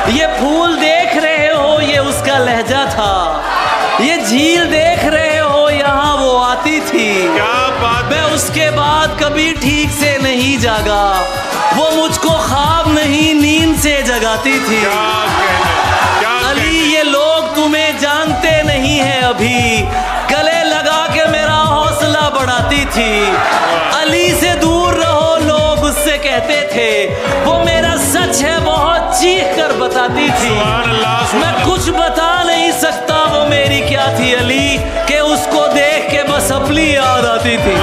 ये फूल देख रहे हो, ये उसका लहजा था। ये झील देख रहे हो, यहाँ वो आती थी। क्या बात। मैं उसके बाद कभी ठीक से नहीं जागा, वो मुझको ख्वाब नहीं नींद से जगाती थी। अली ये लोग तुम्हें जानते नहीं है अभी, गले लगा के मेरा हौसला बढ़ाती थी। अली से दूर रहो लोग उससे कहते थे, वो मेरा सच है बहुत चीख कर बताती थी। मैं कुछ बता नहीं सकता वो मेरी क्या थी अली, कि उसको देख के बस अपनी याद आती थी।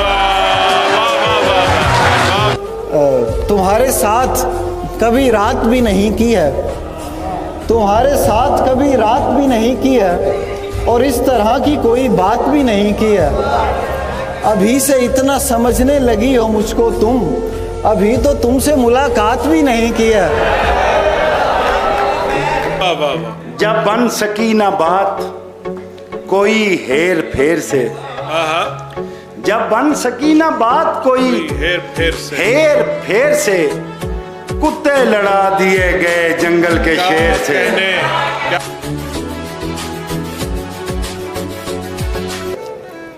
तुम्हारे साथ कभी रात भी नहीं की है, तुम्हारे साथ कभी रात भी नहीं की है, और इस तरह की कोई बात भी नहीं की है। अभी से इतना समझने लगी हो मुझको तुम, अभी तो तुमसे मुलाकात भी नहीं की है। जब बन सकी ना बात कोई हेर फेर से, जब बन सकी ना बात कोई हेर फेर से, कुत्ते लड़ा दिए गए जंगल के शेर से।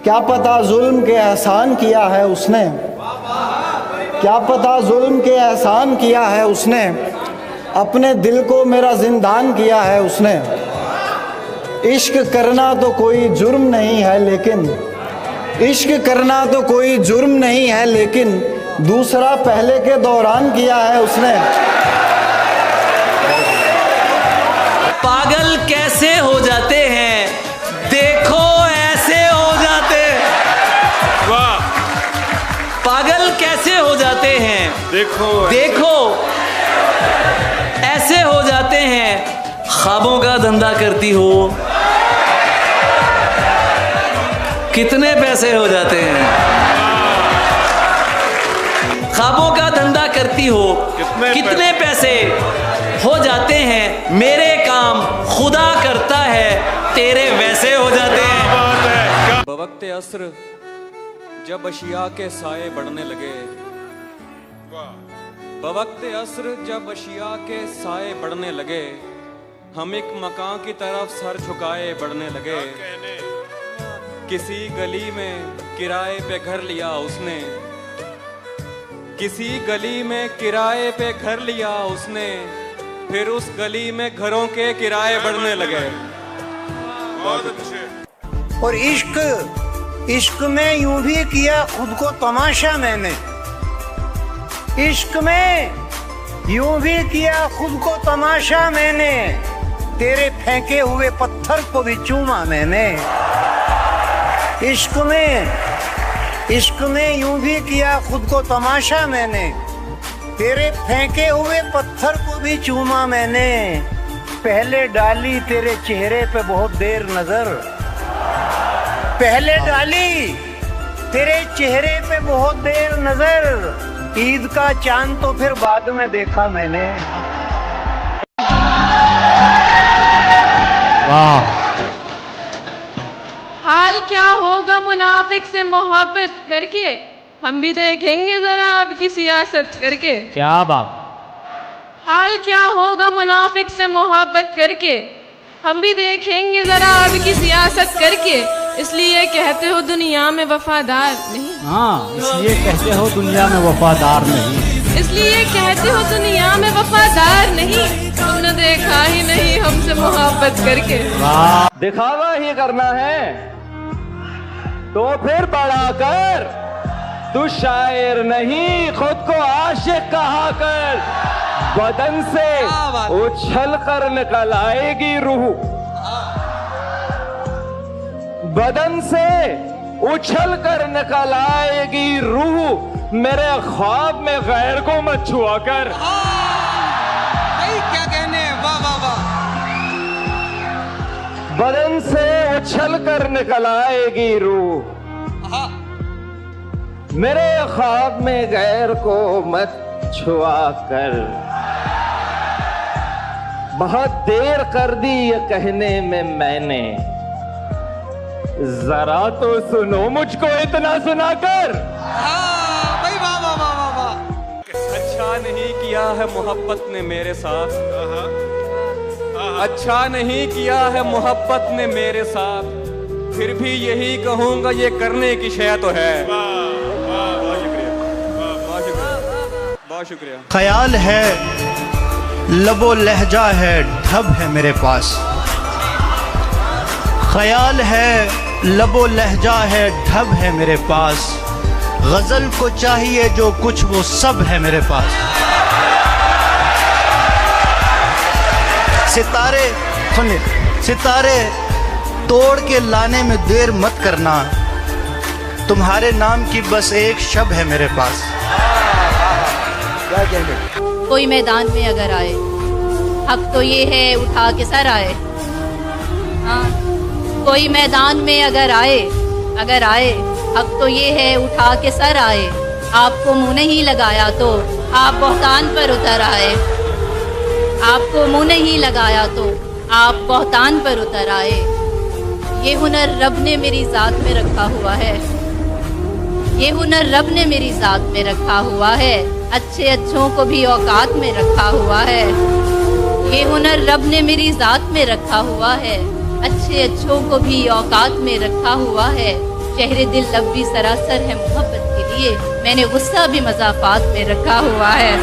क्या पता जुल्म के एहसान किया है उसने, क्या पता जुल्म के एहसान किया है उसने, अपने दिल को मेरा जिंदान किया है उसने। इश्क करना तो कोई जुर्म नहीं है लेकिन, इश्क करना तो कोई जुर्म नहीं है लेकिन, दूसरा पहले के दौरान किया है उसने। पागल कैसे हो जाते हैं, देखो ऐसे हो जाते। वाह। पागल कैसे हो जाते हैं, देखो ऐसे हो जाते हैं। ख्वाबों का धंधा करती हो, कितने पैसे हो जाते हैं। ख्वाबों का धंधा करती हो, कितने पैसे हो जाते हैं। मेरे काम खुदा करता है, तेरे वैसे हो जाते हैं। बवक्त असर जब अशिया के साए बढ़ने लगे, बवक्त असर जब अशिया के साए बढ़ने लगे, हम एक मकान की तरफ सर झुकाए बढ़ने लगे। किसी गली में किराए पे घर लिया उसने, किसी गली में किराए पे घर लिया उसने, फिर उस गली में घरों के किराए बढ़ने लगे। बहुत अच्छे। और इश्क में यूं भी किया खुद को तमाशा मैंने, इश्क में यूं भी किया खुद को तमाशा मैंने, तेरे फेंके हुए पत्थर को भी चूमा मैंने। इश्क में यूं भी किया खुद को तमाशा मैंने, तेरे फेंके हुए पत्थर को भी चूमा मैंने। पहले डाली तेरे चेहरे पे बहुत देर नजर, पहले डाली तेरे चेहरे पे बहुत देर नजर, ईद का चांद तो फिर बाद में देखा मैंने। वाह। हाल क्या होगा मुनाफिक से मोहब्बत करके, हम भी देखेंगे जरा आपकी सियासत करके। क्या बात। हाल क्या होगा मुनाफिक से मोहब्बत करके, हम भी देखेंगे जरा आपकी सियासत करके। इसलिए कहते हो दुनिया में वफादार नहीं। हाँ, इसलिए कहते हो दुनिया में वफादार नहीं, इसलिए कहते हो दुनिया में वफादार नहीं। तुमने देखा ही नहीं हमसे मोहब्बत करके। दिखावा ही करना है तो फिर बड़ा कर, तू शायर नहीं खुद को आशिक कहा कर। बदन से उछल कर निकल आएगी रूह, बदन से उछल कर निकल आएगी रूह, मेरे ख्वाब में गैर को मत छुआ कर। क्या कहने, वाह वाह वाह। बदन से उछल कर निकल आएगी रूह, मेरे ख्वाब में गैर को मत छुआ कर। बहुत देर कर दी ये कहने में मैंने, जरा तो सुनो मुझको इतना सुनाकर। भाई वाह वाह वाह वाह वाह। अच्छा नहीं किया है मोहब्बत ने मेरे साथ, अच्छा नहीं किया है मोहब्बत ने मेरे साथ, फिर भी यही कहूंगा ये करने की शय तो है। बहुत शुक्रिया। ख्याल है लबो लहजा है ढब है मेरे पास, ख्याल है लबो लहजा है ढब है मेरे पास, गजल को चाहिए जो कुछ वो सब है मेरे पास। सितारे सुनिए, सितारे तोड़ के लाने में देर मत करना, तुम्हारे नाम की बस एक शब है मेरे पास। क्या कहेंगे? कोई मैदान में अगर आए, हक तो ये है उठा के सर आए। हाँ, कोई मैदान में अगर आए, हक तो ये है उठा के सर आए। आपको मुंह नहीं लगाया तो आप बहतान पर उतर आए, आपको मुंह नहीं लगाया तो आप बहतान पर उतर आए। ये हुनर रब ने मेरी ज़ात में रखा हुआ है, ये हुनर रब ने मेरी ज़ात में रखा हुआ है, अच्छे अच्छों को भी औकात में रखा हुआ है। ये हुनर रब ने मेरी ज़ात में रखा हुआ है, अच्छे अच्छों को भी औकात में रखा हुआ है। चेहरे दिल लब भी सरासर है मोहब्बत के लिए, मैंने गुस्सा भी मज़ाफ़ात में रखा हुआ है।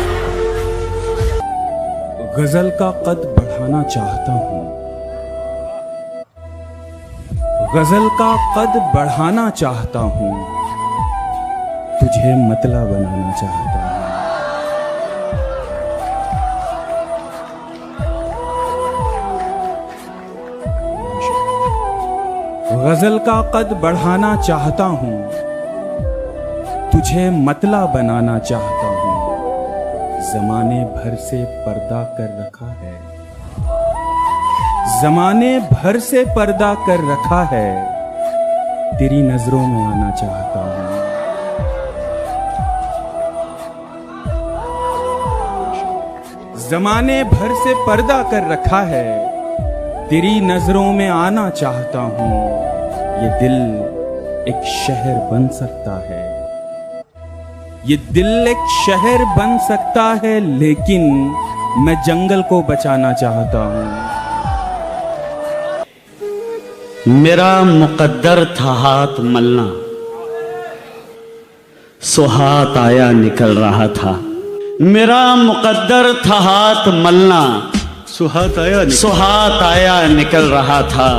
गजल का कद बढ़ाना चाहता हूँ, गजल का कद बढ़ाना चाहता हूँ, तुझे मतला बनाना चाहता हूँ। गजल का कद बढ़ाना चाहता हूँ, तुझे मतला बनाना चाहता हूँ। ज़माने भर से पर्दा कर रखा है, ज़माने भर से पर्दा कर रखा है, तेरी नजरों में आना चाहता हूँ। ज़माने भर से पर्दा कर रखा है, तेरी नजरों में आना चाहता हूँ। ये दिल एक शहर बन सकता है, ये दिल एक शहर बन सकता है, लेकिन मैं जंगल को बचाना चाहता हूँ। मेरा मुकद्दर था हाथ मलना, सो हाथ आया निकल रहा था। मेरा मुकद्दर था हाथ मलना, सो हाथ आया निकल रहा था।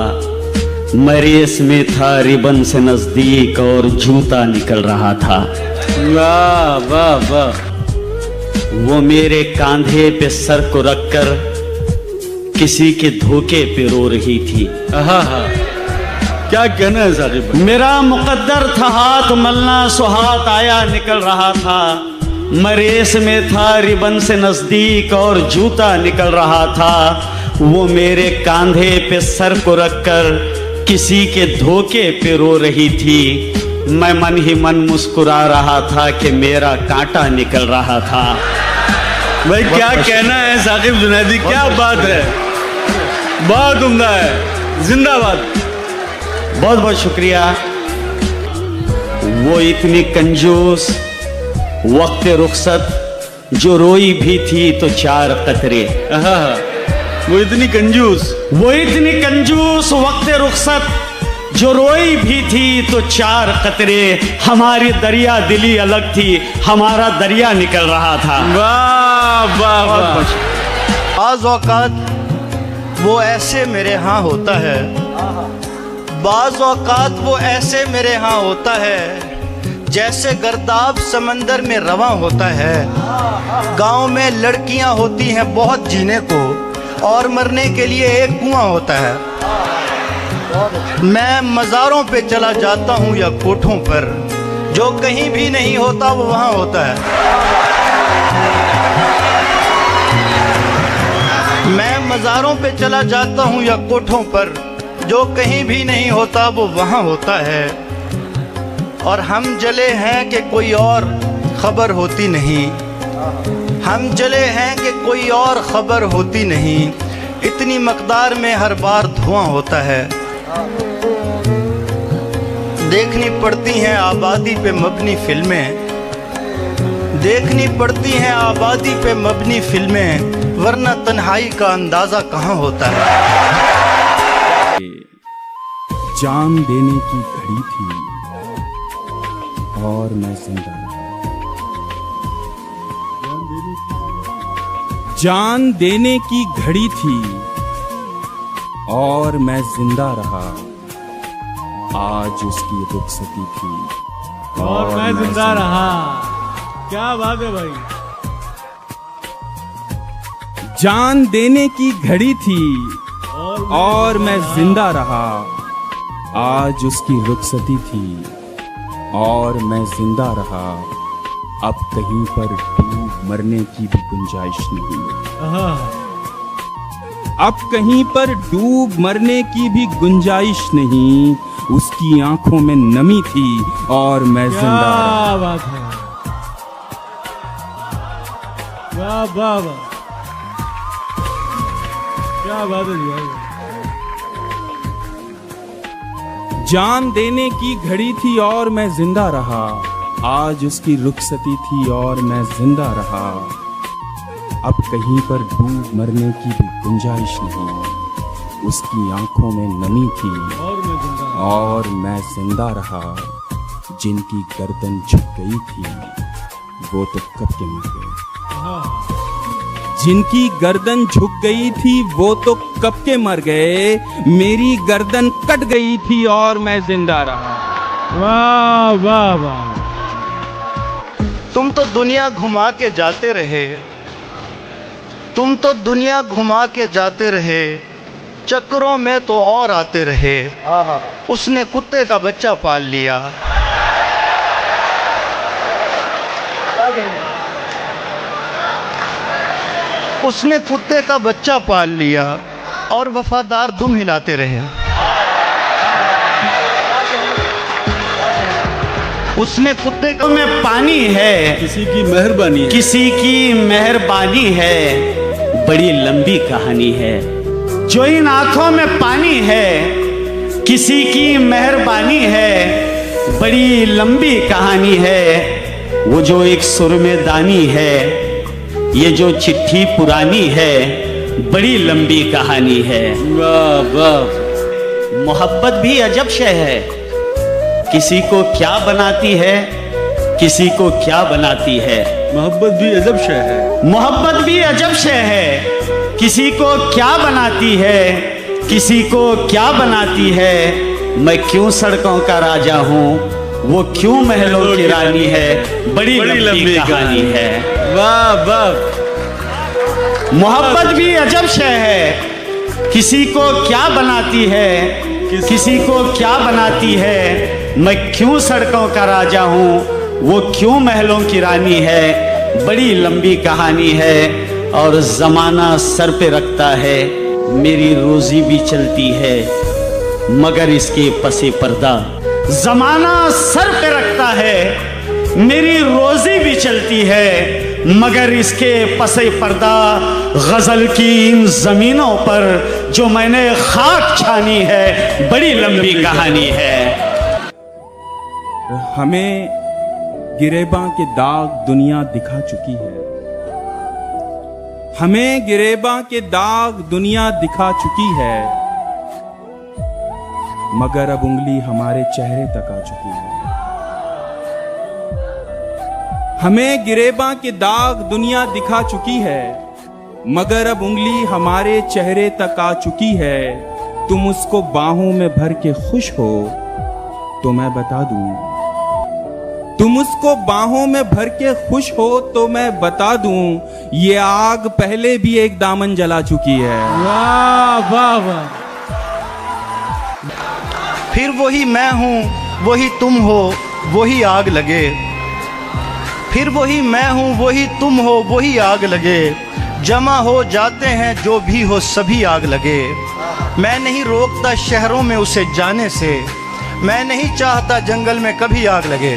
मैं रेस में था रिबन से नजदीक और जूता निकल रहा था। वाह वाह वाह। वो मेरे कांधे पे सर को रखकर किसी के धोखे पे रो रही थी। क्या कहना है साहिब? मेरा मुकद्दर था हाथ मलना, सो हाथ आया निकल रहा था। मैं रेस में था रिबन से नजदीक और जूता निकल रहा था। वो मेरे कांधे पे सर को रखकर किसी के धोखे पे रो रही थी। मैं मन ही मन मुस्कुरा रहा था कि मेरा कांटा निकल रहा था। भाई क्या कहना है साकिब जुनैदी, क्या बात है, बहुत उम्दा है, जिंदाबाद। बहुत बहुत शुक्रिया। वो इतनी कंजूस वक्त रुखसत जो रोई भी थी तो चार कतरे। वो इतनी कंजूस वक्त रुखसत जो रोई भी थी तो चार कतरे। हमारी दरिया दिली अलग थी, हमारा दरिया निकल रहा था। वाह वाह वाह। बाज़ औक़ात वो ऐसे मेरे यहाँ होता है, बाज़ औक़ात वो ऐसे मेरे यहाँ होता है जैसे गर्दाब समंदर में रवां होता है। गांव में लड़कियां होती हैं बहुत जीने को, और मरने के लिए एक कुआं होता है। मैं मज़ारों पे चला जाता हूँ या कोठों पर, जो कहीं भी नहीं होता वो वहाँ होता है। मैं मज़ारों पे चला जाता हूँ या कोठों पर, जो कहीं भी नहीं होता वो वहाँ होता है। और हम जले हैं कि कोई और खबर होती नहीं, हम जले हैं कि कोई और खबर होती नहीं। इतनी मकदार में हर बार धुआं होता है। देखनी पड़ती हैं आबादी पे मबनी फिल्में, देखनी पड़ती हैं आबादी पे मबनी फिल्में। वरना तन्हाई का अंदाजा कहाँ होता है। जान देने की घड़ी थी और मैं जिंदा रहा। जान देने की घड़ी थी और मैं जिंदा रहा। आज उसकी रुखसती थी और मैं जिंदा रहा। क्या बात है भाई। जान देने की घड़ी थी और मैं जिंदा रहा। आज उसकी रुखसती थी और मैं जिंदा रहा। अब कहीं पर डूब मरने की भी गुंजाइश नहीं। अब कहीं पर डूब मरने की भी गुंजाइश नहीं। उसकी आंखों में नमी थी और मैं जिंदा रहा। क्या बात है। वाह वाह वाह, क्या बात है भाई। जान देने की घड़ी थी और मैं जिंदा रहा। आज उसकी रुखसती थी और मैं जिंदा रहा। अब कहीं पर डूब मरने की भी गुंजाइश नहीं। उसकी आंखों में नमी थी और मैं जिंदा रहा। जिनकी गर्दन झुक गई थी वो तो कब के मर गए। जिनकी गर्दन झुक गई थी वो तो कब के मर गए। मेरी गर्दन कट गई थी और मैं जिंदा रहा। वाह वाह वाह। तुम तो दुनिया घुमा के जाते रहे, तुम तो दुनिया घुमा के जाते रहे, चक्करों में तो और आते रहे। उसने कुत्ते का बच्चा पाल लिया। उसने कुत्ते का बच्चा पाल लिया और वफादार दुम हिलाते रहे। उसने कुत्ते का में पानी है, किसी की मेहरबानी है, किसी की मेहरबानी है, बड़ी लंबी कहानी है। जो इन आंखों में पानी है, किसी की मेहरबानी है, बड़ी लंबी कहानी है। वो जो एक सुर में दानी है, ये जो चिट्ठी पुरानी है, बड़ी लंबी कहानी है। वाह वाह। मोहब्बत भी अजब शय है, किसी को क्या बनाती है, किसी को क्या बनाती है। मोहब्बत भी अजब शय है, मोहब्बत भी अजब शय है, किसी को क्या बनाती है, किसी को क्या बनाती है। मैं क्यों सड़कों का राजा हूँ, वो क्यों महलों की रानी है, बड़ी लंबी कहानी है। वाह वाह। मोहब्बत भी अजब शय है, किसी को क्या बनाती है, किसी को क्या बनाती है। मैं क्यों सड़कों का राजा हूँ, वो क्यों महलों की रानी है, बड़ी लंबी कहानी है। और जमाना सर पे रखता है, मेरी रोजी भी चलती है, मगर इसके पसे पर्दा। जमाना सर पे रखता है, मेरी रोजी भी चलती है, मगर इसके पसे पर्दा। गजल की इन जमीनों पर जो मैंने खाक छानी है, बड़ी लंबी कहानी है। हमें गिरेबां के दाग दुनिया दिखा चुकी है। हमें गिरेबां के दाग दुनिया दिखा चुकी है, मगर अब उंगली हमारे चेहरे तक आ चुकी है। हमें गिरेबां के दाग दुनिया दिखा चुकी है, मगर अब उंगली हमारे चेहरे तक आ चुकी है। तुम उसको बाहों में भर के खुश हो तो मैं बता दूं, तुम उसको बाहों में भर के खुश हो तो मैं बता दूं, ये आग पहले भी एक दामन जला चुकी है। वाह वाह वाह। फिर वही मैं हूँ, वही तुम हो, वही आग लगे। फिर वही मैं हूँ, वही तुम हो, वही आग लगे। जमा हो जाते हैं जो भी हो, सभी आग लगे। मैं नहीं रोकता शहरों में उसे जाने से, मैं नहीं चाहता जंगल में कभी आग लगे।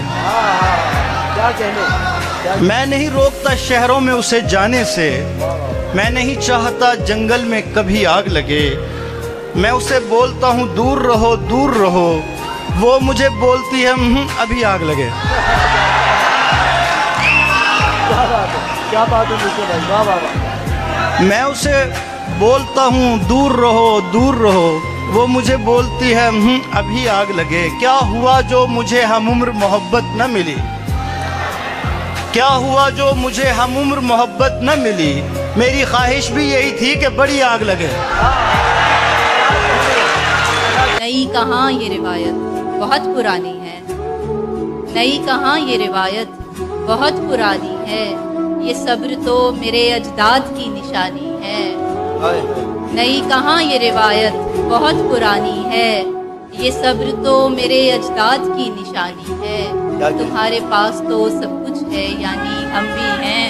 मैं नहीं रोकता शहरों में उसे जाने से, मैं नहीं चाहता जंगल में कभी आग लगे। मैं उसे बोलता हूँ दूर रहो दूर रहो, वो मुझे बोलती है अभी आग लगे। क्या बात है भाई, वाह वाह वाह। मैं उसे बोलता हूँ दूर रहो, वो मुझे बोलती है अभी आग लगे। क्या हुआ जो मुझे हमउम्र मोहब्बत न मिली, क्या हुआ जो मुझे हमउम्र मोहब्बत न मिली। मेरी ख्वाहिश भी यही थी कि बड़ी आग लगे। नई कहाँ ये रिवायत बहुत पुरानी है, नई कहाँ ये रिवायत बहुत पुरानी है। ये सब्र तो मेरे अजदाद की निशानी है। नई कहाँ ये रिवायत बहुत पुरानी है, ये सब्र तो मेरे अजदाद की निशानी है। तुम्हारे पास तो सब कुछ है यानी हम भी हैं।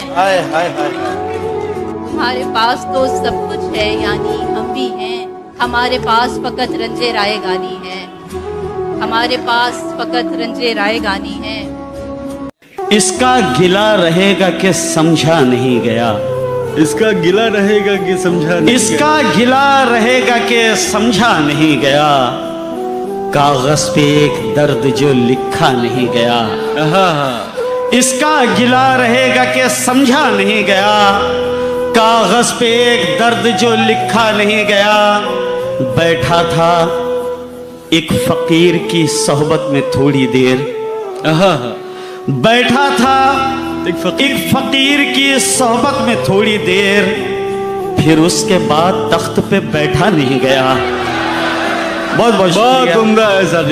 तुम्हारे पास तो सब कुछ है यानी हम भी हैं। हमारे पास फकत रंजे राय गानी है, हमारे पास फकत रंजे राय गानी है। इसका गिला रहेगा कि समझा नहीं गया, इसका गिला रहेगा कि समझा नहीं, इसका गिला रहेगा कि समझा नहीं गया। कागज पे एक दर्द जो लिखा नहीं गया, इसका गिला रहेगा कि समझा नहीं गया। कागज पे एक दर्द जो लिखा नहीं गया। बैठा था एक फकीर की सोहबत में थोड़ी देर, बैठा था एक फकीर की सोहबत में थोड़ी देर, फिर उसके बाद तख्त पे बैठा नहीं गया। बहुत बहुत उम्दा है।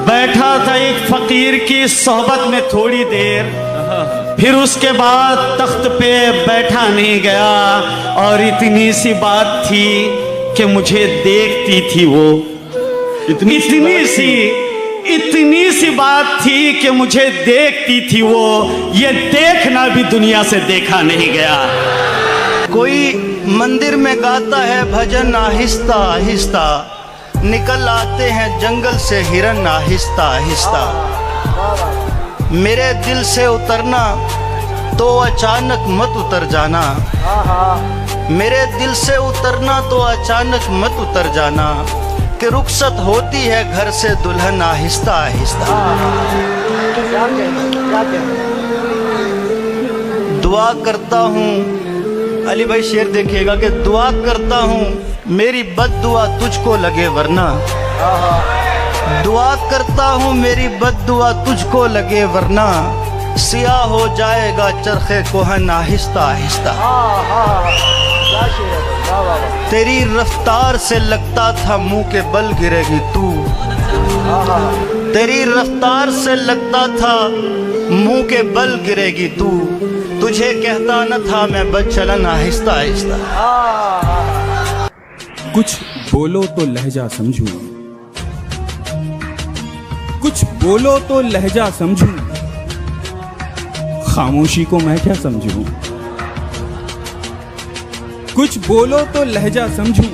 बैठा था एक फकीर की सोहबत में थोड़ी देर, फिर उसके बाद तख्त पे बैठा नहीं गया। और इतनी सी बात थी कि मुझे देखती थी वो, इतनी सी बात थी कि मुझे देखती थी वो। ये देखना भी दुनिया से देखा नहीं गया। कोई मंदिर में गाता है भजन आहिस्ता आहिस्ता, निकल आते हैं जंगल से हिरन आहिस्ता आहिस्ता। मेरे दिल से उतरना तो अचानक मत उतर जाना, मेरे दिल से उतरना तो अचानक मत उतर जाना। कि रुखसत होती है घर से दुल्हन आहिस्ता आहिस्ता। दुआ करता हूँ, अली भाई शेर देखिएगा कि दुआ करता हूँ मेरी बद्दुआ तुझको लगे वरना, दुआ करता हूँ मेरी बद्दुआ तुझको लगे वरना। सियाह हो जाएगा चरखे कोहन आहिस्ता आहिस्ता। तेरी रफ्तार से लगता था मुंह के बल गिरेगी तू, तेरी रफ्तार से लगता था मुंह के बल गिरेगी तू। तुझे कहता न था मैं बदचलन आहिस्ता आहिस्ता। कुछ बोलो तो लहजा समझूं, कुछ बोलो तो लहजा समझूं, खामोशी को मैं क्या समझूं। कुछ बोलो तो लहजा समझूं,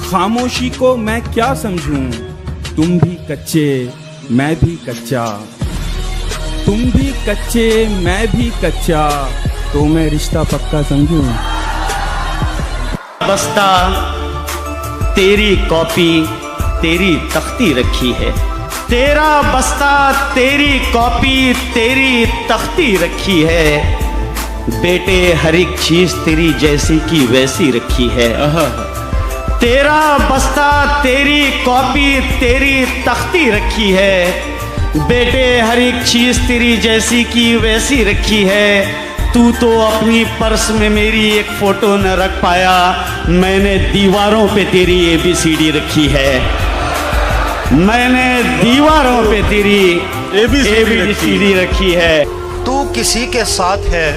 खामोशी को मैं क्या समझूं। तुम भी कच्चे मैं भी कच्चा, तुम भी कच्चे मैं भी कच्चा, तो मैं रिश्ता पक्का समझूं। बस्ता तेरी कॉपी तेरी तख्ती रखी है, तेरा बस्ता तेरी कॉपी तेरी तख्ती रखी है। बेटे हर एक चीज तेरी जैसी की वैसी रखी है। तेरा बस्ता तेरी कॉपी तेरी तख्ती रखी है। बेटे हर एक चीज तेरी जैसी की वैसी रखी है। तू तो अपनी पर्स में मेरी एक फोटो न रख पाया, मैंने दीवारों पे तेरी ABCD रखी है। मैंने दीवारों पे तेरी ABCD रखी है। तू किसी के साथ है,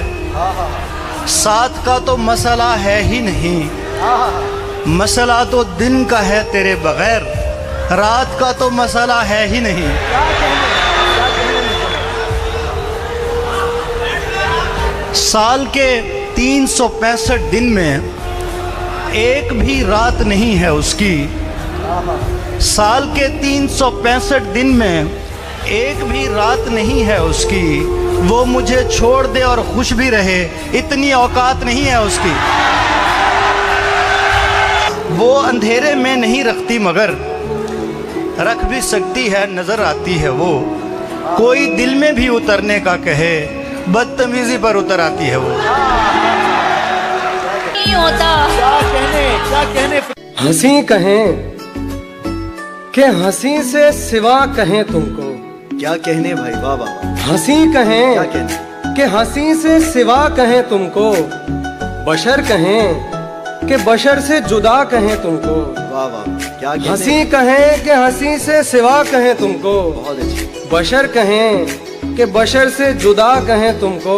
साथ का तो मसला है ही नहीं, मसला तो दिन का है तेरे बगैर, रात का तो मसला है ही नहीं। साल के 365 दिन में एक भी रात नहीं है उसकी, साल के 365 दिन में एक भी रात नहीं है उसकी। वो मुझे छोड़ दे और खुश भी रहे, इतनी औकात नहीं है उसकी। वो अंधेरे में नहीं रखती मगर रख भी सकती है, नजर आती है वो। कोई दिल में भी उतरने का कहे, बदतमीजी पर उतर आती है वो। नहीं होता। क्या कहने हंसी कहें कि हंसी से सिवा कहें तुमको। क्या कहने भाई, वाह वाह। हंसी कहें क्या कहने कि हंसी से सिवा कहें तुमको, बशर कहें कि बशर से जुदा कहें तुमको। वाह वाह। क्या कहने? हंसी कहें कि हंसी से सिवा कहें तुमको, बहुत अच्छी। बशर कहें कि बशर से जुदा कहें तुमको।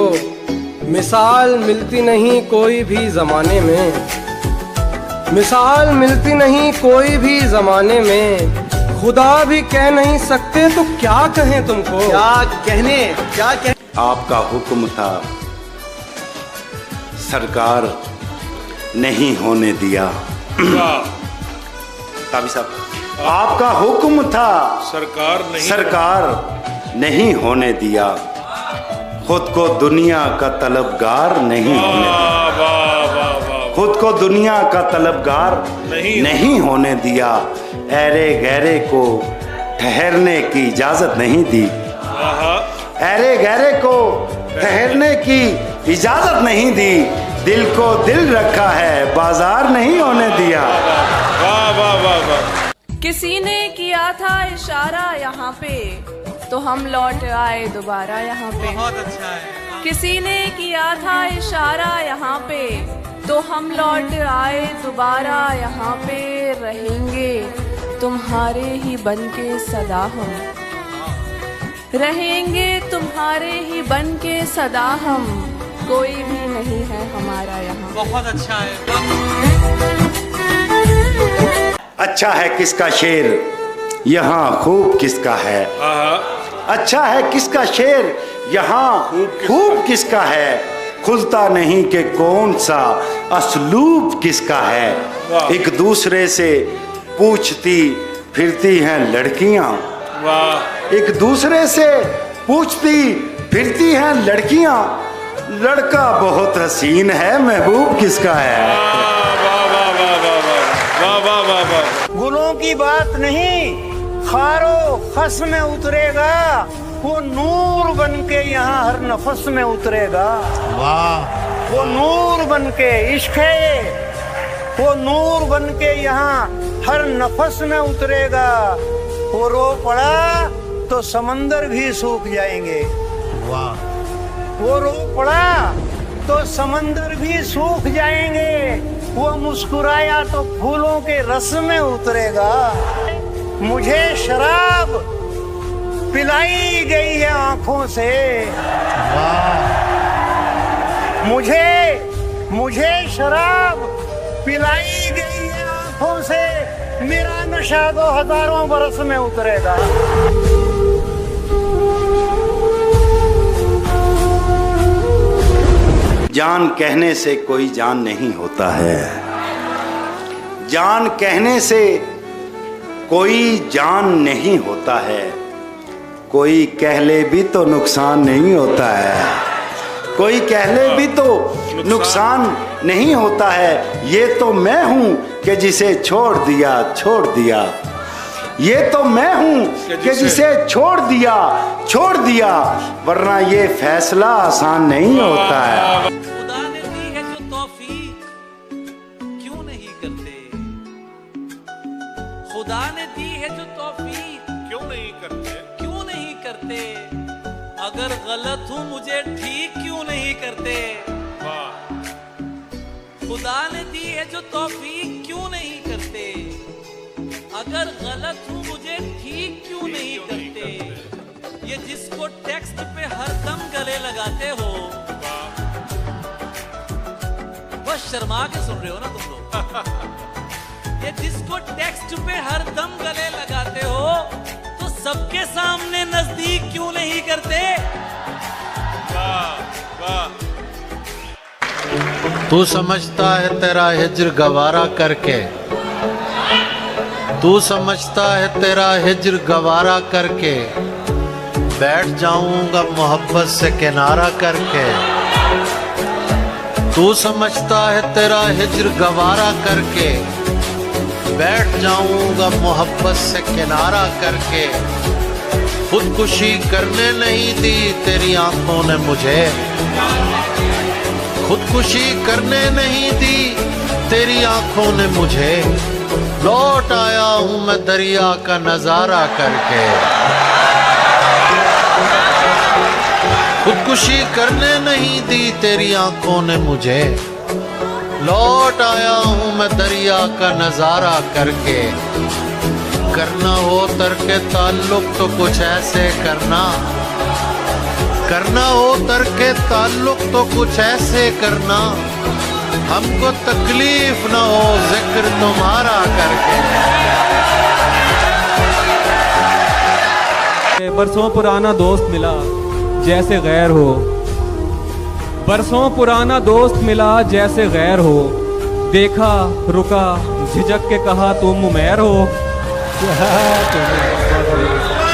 मिसाल मिलती नहीं कोई भी जमाने में, मिसाल मिलती नहीं कोई भी जमाने में। खुदा भी कह नहीं सकते तो क्या कहें तुमको। क्या कहने? आपका हुक्म था, सरकार नहीं होने दिया। काबी साहब, आपका हुक्म था, सरकार नहीं होने दिया। खुद को दुनिया का तलबगार नहीं होने दिया। खुद को दुनिया का तलबगार नहीं होने दिया। ऐरे गहरे को ठहरने की इजाजत नहीं दी। ऐरे गहरे को ठहरने की इजाजत नहीं दी। दिल को दिल रखा है, बाजार नहीं होने दिया। वाह वाह वाह वाह। किसी ने किया था इशारा यहाँ पे, तो हम लौट आए दोबारा यहाँ पे। बहुत अच्छा है। किसी ने किया था इशारा यहाँ पे, तो हम लौट आए दोबारा यहाँ पे। रहेंगे तुम्हारे ही बनके सदा हम, रहेंगे तुम्हारे ही बनके सदा हम। कोई भी नहीं है हमारा यहाँ। बहुत अच्छा है। अच्छा है किसका शेर, यहाँ खूब किसका है। अच्छा है किसका शेर, यहाँ खूब किसका है। खुलता नहीं कि कौन सा असलूब किसका है। एक दूसरे से पूछती फिरती हैं लड़कियां। एक दूसरे से पूछती फिरती हैं लड़कियां। लड़का बहुत हसीन है, महबूब किसका है। गुलों की बात नहीं, खारो खस में उतरेगा। वो नूर बनके यहाँ हर नफस में उतरेगा। वाह। वो नूर बनके, इश्क है वो नूर बनके यहाँ हर नफस में उतरेगा। वो रो पड़ा तो समंदर भी सूख जाएंगे। वाह। वो रो पड़ा तो समंदर भी सूख जाएंगे। वो मुस्कुराया तो फूलों के रस में उतरेगा। मुझे शराब पिलाई गई है आंखों से। मुझे शराब पिलाई गई है आंखों से। मेरा नशा 2000 बरस में उतरेगा। जान कहने से कोई जान नहीं होता है। जान कहने से कोई जान नहीं होता है। कोई कह ले भी तो नुकसान नहीं होता है। कोई कह ले भी तो नुकसान नहीं होता है। ये तो मैं हूँ कि जिसे छोड़ दिया, छोड़ दिया। ये तो मैं हूँ कि जिसे छोड़ दिया, छोड़ दिया। वरना ये फैसला आसान नहीं होता है। खुदा ने दी है जो तौफीक, क्यों नहीं करते। खुदा ने दी है जो तौफीक, क्यों नहीं करते। क्यों नहीं करते। अगर गलत हूँ मुझे ठीक क्यों नहीं करते। खुदा ने दी है जो तौफीक, क्यों नहीं करते। अगर गलत हूँ मुझे ठीक क्यों नहीं करते। ये जिसको टेक्स्ट पे हरदम गले लगाते हो, बस शर्मा के सुन रहे हो ना तुम लोग। ये जिसको टेक्स्ट पे हरदम गले लगाते हो, तो सबके सामने नजदीक क्यों नहीं करते। वाह वाह। तू समझता है तेरा हिज्र गवारा करके, तू समझता है तेरा हिज्र गवारा करके बैठ जाऊंगा मोहब्बत से किनारा करके। तू समझता है तेरा हिज्र गवारा करके बैठ जाऊंगा मोहब्बत से किनारा करके। खुदकुशी करने नहीं दी तेरी आंखों ने मुझे, खुदकुशी करने नहीं दी तेरी आंखों ने मुझे, लौट आया हूं मैं दरिया का नजारा करके। खुदकुशी करने नहीं दी तेरी आंखों ने मुझे, लौट आया हूं मैं दरिया का नजारा करके। करना हो तरके ताल्लुक तो कुछ ऐसे करना, करना हो तरके ताल्लुक तो कुछ ऐसे करना, हमको तकलीफ ना हो जिक्र तुम्हारा करके। बरसों पुराना दोस्त मिला जैसे गैर हो, बरसों पुराना दोस्त मिला जैसे गैर हो, देखा रुका झिझक के कहा तुम उमैर हो।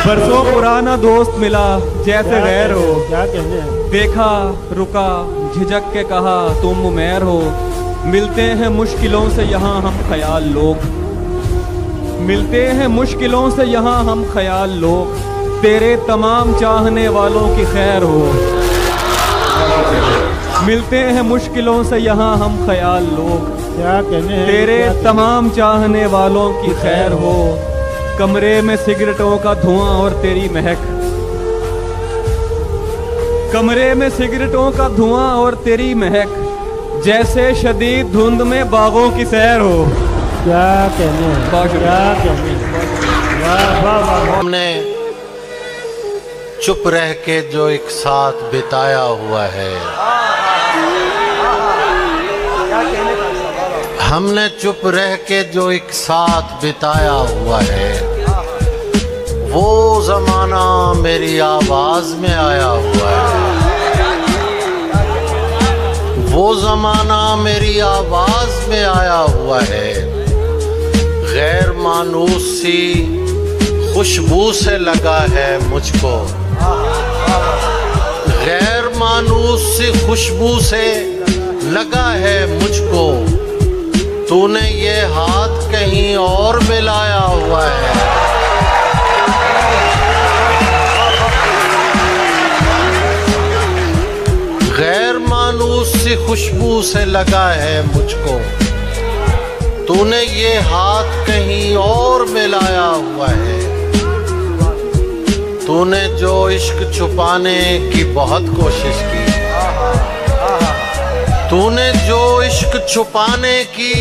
बरसों पुराना दोस्त मिला जैसे गैर हो, क्या कहने हैं? देखा रुका झिझक के कहा तुम उमैर हो। मिलते हैं मुश्किलों से यहाँ हम ख्याल लोग, मिलते हैं मुश्किलों से यहाँ हम ख्याल लोग, तेरे तमाम चाहने वालों की खैर हो। मिलते हैं मुश्किलों से यहाँ हम ख्याल लोग, क्या कहने हैं? तेरे तमाम चाहने वालों की खैर हो। कमरे में सिगरेटों का धुआं और तेरी महक, कमरे में सिगरेटों का धुआं और तेरी महक, जैसे शदीद धुंध में बागों की सैर हो। क्या कहने हैं? क्या कहने हैं? वाह वाह वाह। हमने चुप रह के जो एक साथ बिताया हुआ है, हमने चुप रह के जो एक साथ बिताया हुआ है, वो जमाना मेरी आवाज में आया हुआ है, वो जमाना मेरी आवाज में आया हुआ है। गैर मानूस सी खुशबू से लगा है मुझको, गैर मानूस सी खुशबू से लगा है मुझको, तूने ये हाथ कहीं और मिलाया हुआ है। गैर मानूस सी खुशबू से लगा है मुझको, तूने ये हाथ कहीं और मिलाया हुआ है। तूने जो इश्क छुपाने की बहुत कोशिश की, तूने जो इश्क छुपाने की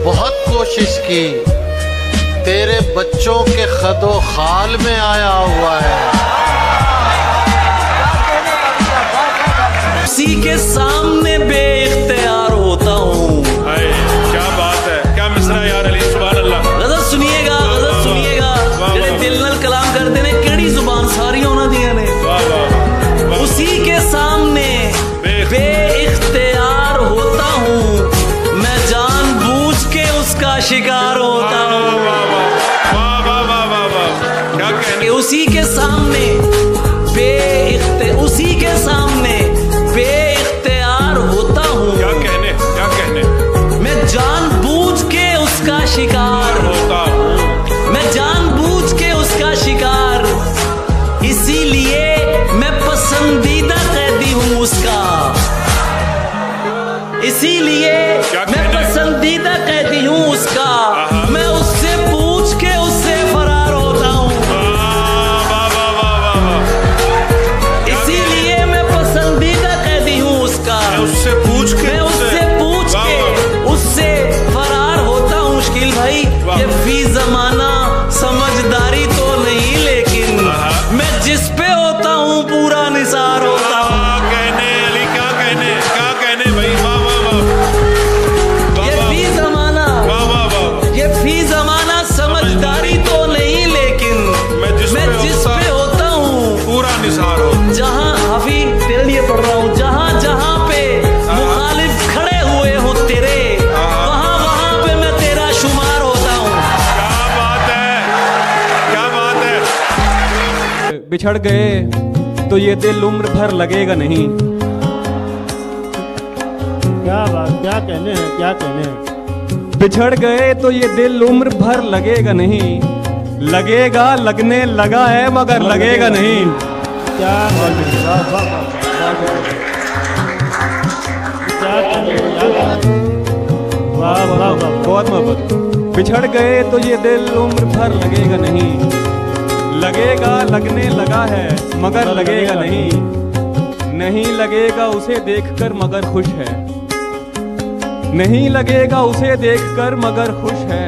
बहुत कोशिश की, तेरे बच्चों के खदो खाल में आया हुआ है। उसी के सामने बेइख्तियार होता हूँ। क्या बात है, क्या मिसरा यार अली, सुभान अल्लाह। गजल सुनिएगा, गजल सुनिएगा, जेड़े दिल नाल कलाम करते ने, केड़ी जुबान सारी उन्हां दियां ने। उसी के सामने बेइख्तियार होता हूँ, मैं जानबूझ के उसका शिकार होता हूँ। उसी के सामने उसी के सामने बेइख्तियार होता हूँ। क्या कहने, क्या कहने? मैं जानबूझ के उसका शिकार होता हूँ, मैं जानबूझ के उसका शिकार, इसीलिए मैं पसंदीदा कैदी हूँ उसका, इसीलिए मैं पसंदीदा कैदी हूँ उसका। मैं उससे पूछ के उससे फरार होता हूँ, इसीलिए मैं पसंदीदा कैदी हूँ उसका। उससे पूछ के उससे फरार होता हूँ। मुश्किल भाई ये फी जमाना समझदारी तो नहीं, लेकिन मैं जिस पे होता हूँ पूरा निसार होता हूँ। कहने अली, क्या कहने, क्या कहने भाई। वाह वाह वाह। ये फी जमाना समझदारी तो नहीं, लेकिन मैं जिस पे होता हूँ पूरा निसार हो। जहाँ हाफी तेरे लिए पढ़ रहा हूँ, जहाँ जहाँ पे मुखालिफ खड़े हुए हो तेरे, वहाँ वहाँ पे मैं तेरा शुमार होता हूँ। क्या बात है, क्या बात है। बिछड़ गए तो ये दिल उम्र भर लगेगा नहीं। क्या बात, क्या कहने हैं? क्या कहने हैं? बिछड़ गए तो ये दिल उम्र भर लगेगा नहीं, लगेगा लगने लगा है मगर लगेगा नहीं। क्या बहुत मोहब्बत। बिछड़ गए तो ये दिल उम्र भर लगेगा नहीं, लगेगा लगने लगा है मगर लगेगा नहीं, नहीं लगेगा उसे देखकर मगर खुश है, नहीं लगेगा उसे देखकर मगर खुश है,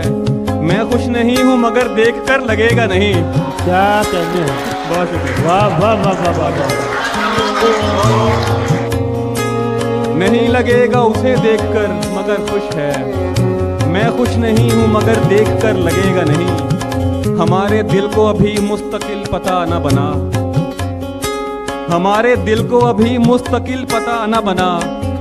मैं खुश नहीं हूँ मगर देखकर लगेगा नहीं। क्या कहते हैं, बहुत शुक्रिया। वाह वाह वाह वाह वाह वाह। नहीं लगेगा उसे देखकर मगर खुश है, मैं खुश नहीं हूँ मगर देखकर लगेगा नहीं, हमारे दिल को अभी मुस्तकिल पता न बना, हमारे दिल को अभी मुस्तकिल पता न बना,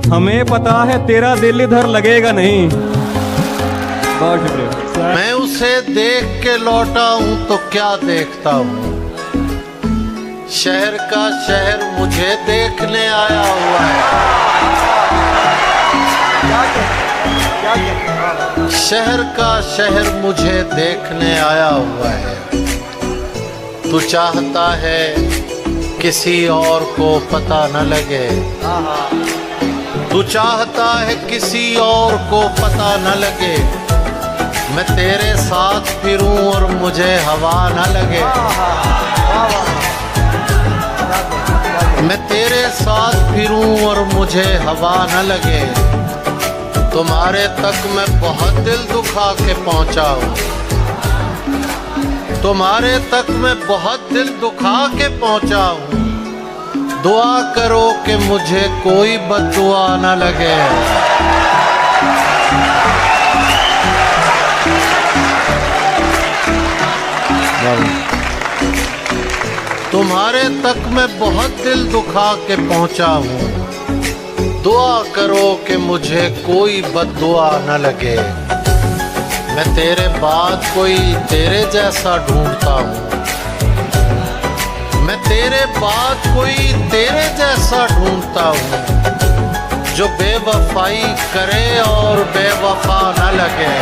हमें पता है तेरा दिल इधर लगेगा नहीं। बहुत शुक्रिया। मैं उसे देख के लौटा हूं तो क्या देखता हूं, शहर का शहर मुझे देखने आया हुआ है, शहर का शहर मुझे देखने आया हुआ है, तू चाहता है किसी और को पता न लगे, तू चाहता है किसी और को पता न लगे, मैं तेरे साथ फिरूं और मुझे हवा न लगे, मैं तेरे साथ फिरूं और मुझे हवा न लगे, तुम्हारे तक मैं बहुत दिल दुखा के पहुंचा हूं, तुम्हारे तक मैं बहुत दिल दुखा के पहुंचा हूं, दुआ करो कि मुझे कोई बद्दुआ न लगे। तुम्हारे तक मैं बहुत दिल दुखा के पहुंचा हूं, दुआ करो कि मुझे कोई बद्दुआ न लगे, मैं तेरे बाद कोई तेरे जैसा ढूंढता हूं, मैं तेरे बाद कोई तेरे जैसा ढूंढता हूं, जो बेवफाई करे और बेवफा न लगे।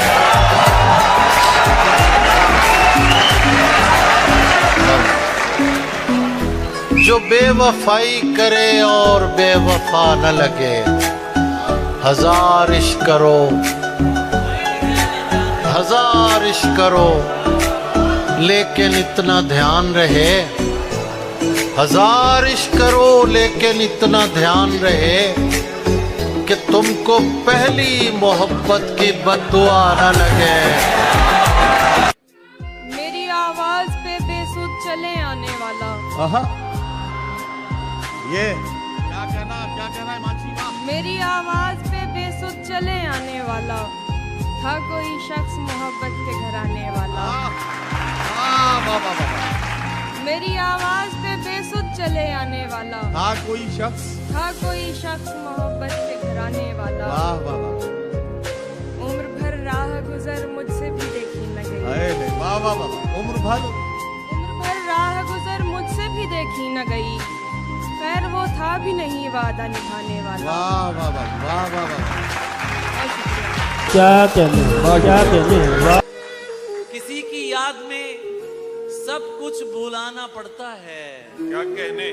जो बेवफाई करे और बेवफा न लगे, हजार इश्क करो, हजार इश्क करो, लेकिन इतना ध्यान रहे, हजार इश्क करो लेकिन इतना ध्यान रहे कि तुमको पहली मोहब्बत की बद्दुआ न लगे। मेरी आवाज पे बेसुध चले आने वाला, ये क्या कहना है मानसी का? मेरी आवाज पे बेसुध चले आने वाला, था कोई शख्स मोहब्बत के घर आने वाला, मेरी आवाज पे बेसुध चले आने वाला, था कोई शख्स, था कोई शख्स मोहब्बत के घर आने वाला, उम्र भर राह गुजर मुझसे भी देखी न गई, वाह वाह वाह, उम्र भर राह गुजर मुझसे भी देखी न गई, खैर वो था भी नहीं वादा निभाने वाला। वाह वाह वाह वाह वाह। क्या कहने हैं, क्या कहने हैं। किसी की याद में सब कुछ भुलाना पड़ता है। क्या कहने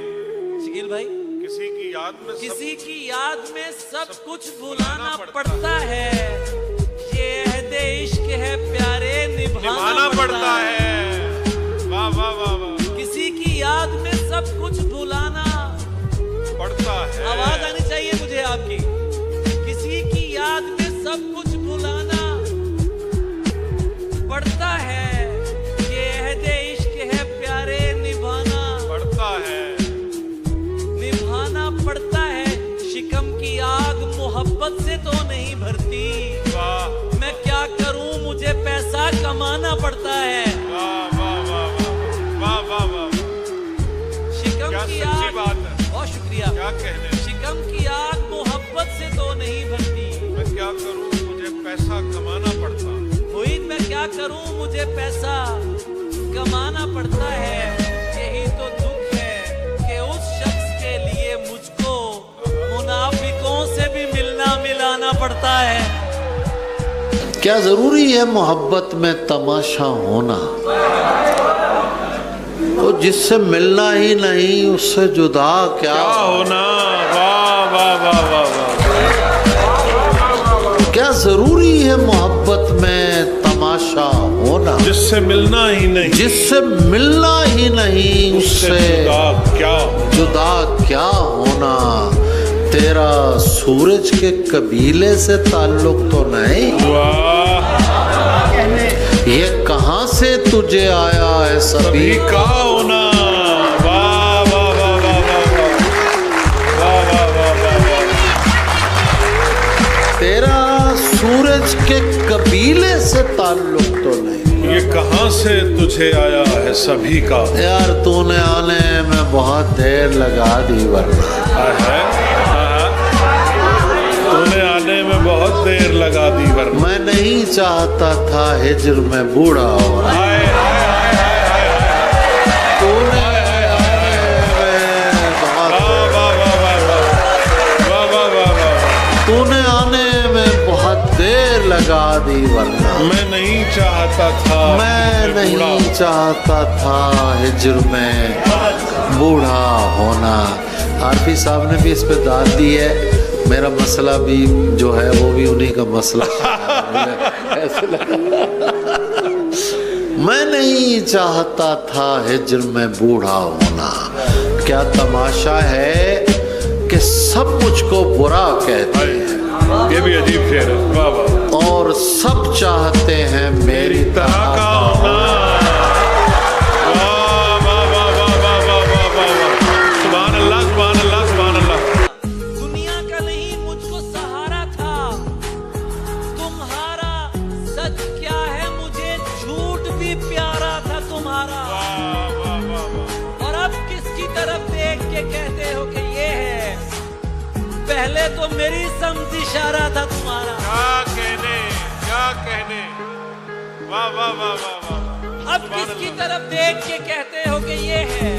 शकील भाई, किसी की याद में सब कुछ भुलाना पड़ता है, ये अहदे इश्क है प्यारे निभाना पड़ता है। वाह वाह वाह वाह। किसी की याद में सब कुछ भुलाना पड़ता है, आवाज आनी चाहिए मुझे आपकी। किसी की याद में सब कुछ भुलाना पड़ता है, ये अहदे इश्क है प्यारे निभाना पड़ता है, निभाना पड़ता है। शिकम की आग मोहब्बत से तो नहीं भरती, मैं क्या करूं मुझे पैसा कमाना पड़ता है। वाह वाह वाह वाह वाह वाह। शिकम की आग, बहुत शुक्रिया। क्या कहने, शिकम की आग मोहब्बत से तो नहीं भरती, मैं क्या करूं मुझे पैसा कमाना पड़ता, मोहित मैं क्या करूं मुझे पैसा कमाना पड़ता है। यही तो दुख है कि उस शख्स के लिए मुझको मुनाफिकों से भी मिलना मिलाना पड़ता है। क्या जरूरी है मोहब्बत में तमाशा होना, वो जिससे मिलना ही नहीं उससे जुदा क्या होना। वाह वाह वाह वाह वाह। क्या जरूरी है मोहब्बत में तमाशा होना, जिससे मिलना ही नहीं, जिससे मिलना ही नहीं, उससे जुदा क्या होना। तेरा सूरज के कबीले से ताल्लुक तो नहीं, ये कहाँ से तुझे आया है सभी का होना। वाह वाह वाह वाह वाह वाह वाह वाह वाह। तेरा सूरज के कबीले से ताल्लुक तो नहीं, ये कहाँ से तुझे आया है सभी का। यार तूने आने में बहुत देर लगा दी, वरना तूने आने में बहुत देर लगा दी, वरना मैं नहीं चाहता था हिज्र में बूढ़ा होना। तूने तूने आने में बहुत देर लगा दी, वरना मैं नहीं चाहता था, मैं नहीं चाहता था हिज्र में बूढ़ा होना। आरफी साहब ने भी इस पे दाद दी है, मेरा मसला भी जो है वो भी उन्हीं का मसला ऐसे लगा। मैं नहीं चाहता था हिज्र में बूढ़ा होना। क्या तमाशा है कि सब मुझको बुरा कहते हैं, ये भी अजीब शेर है। वाह वाह। और सब चाहते हैं मेरी तरह का होना। पहले तो मेरी समझ इशारा था तुम्हारा। क्या कहने। वाह वाह वाह वाह वाह। अब किसकी तरफ देख के कहते हो कि ये है।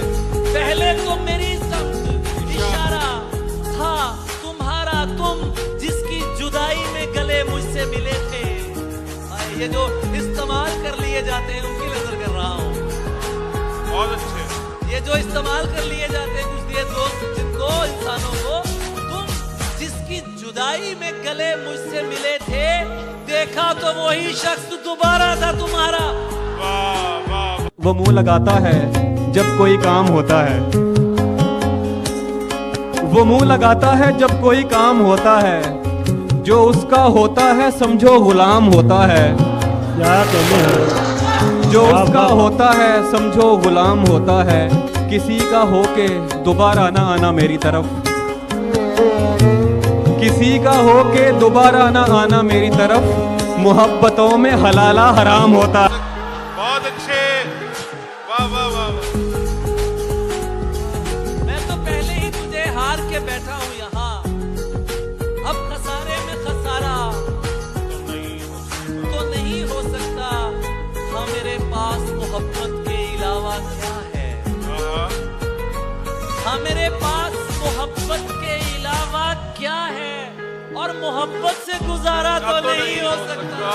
पहले तो मेरी समझ इशारा था तुम्हारा, तुम जिसकी जुदाई में गले मुझसे मिले थे। ये जो इस्तेमाल कर लिए जाते हैं उनकी नजर कर रहा हूँ। बहुत अच्छे। ये जो इस्तेमाल कर लिए जाते हैं कुछ ये दोस्त, जिनको इंसानों को, जिसकी जुदाई में गले मुझसे मिले थे, देखा तो वही शख्स दोबारा था तुम्हारा। वो मुंह लगाता है जब कोई काम होता है, वो मुंह लगाता है जब कोई काम होता है, जो उसका होता है समझो गुलाम होता है। जो उसका होता है समझो गुलाम होता है, किसी का होके दोबारा ना आना मेरी तरफ, किसी का हो के दोबारा ना आना मेरी तरफ, मोहब्बतों में हलाला हराम होता। बहुत अच्छे। वाह वाह वाह। मैं तो पहले ही तुझे हार के बैठा हूँ यहाँ, अब खसारे में खसारा तो नहीं हो सकता। हाँ मेरे पास मोहब्बत के अलावा क्या है। हाँ मेरे पास मोहब्बत के अलावा क्या है, और मोहब्बत से गुजारा तो नहीं हो सकता।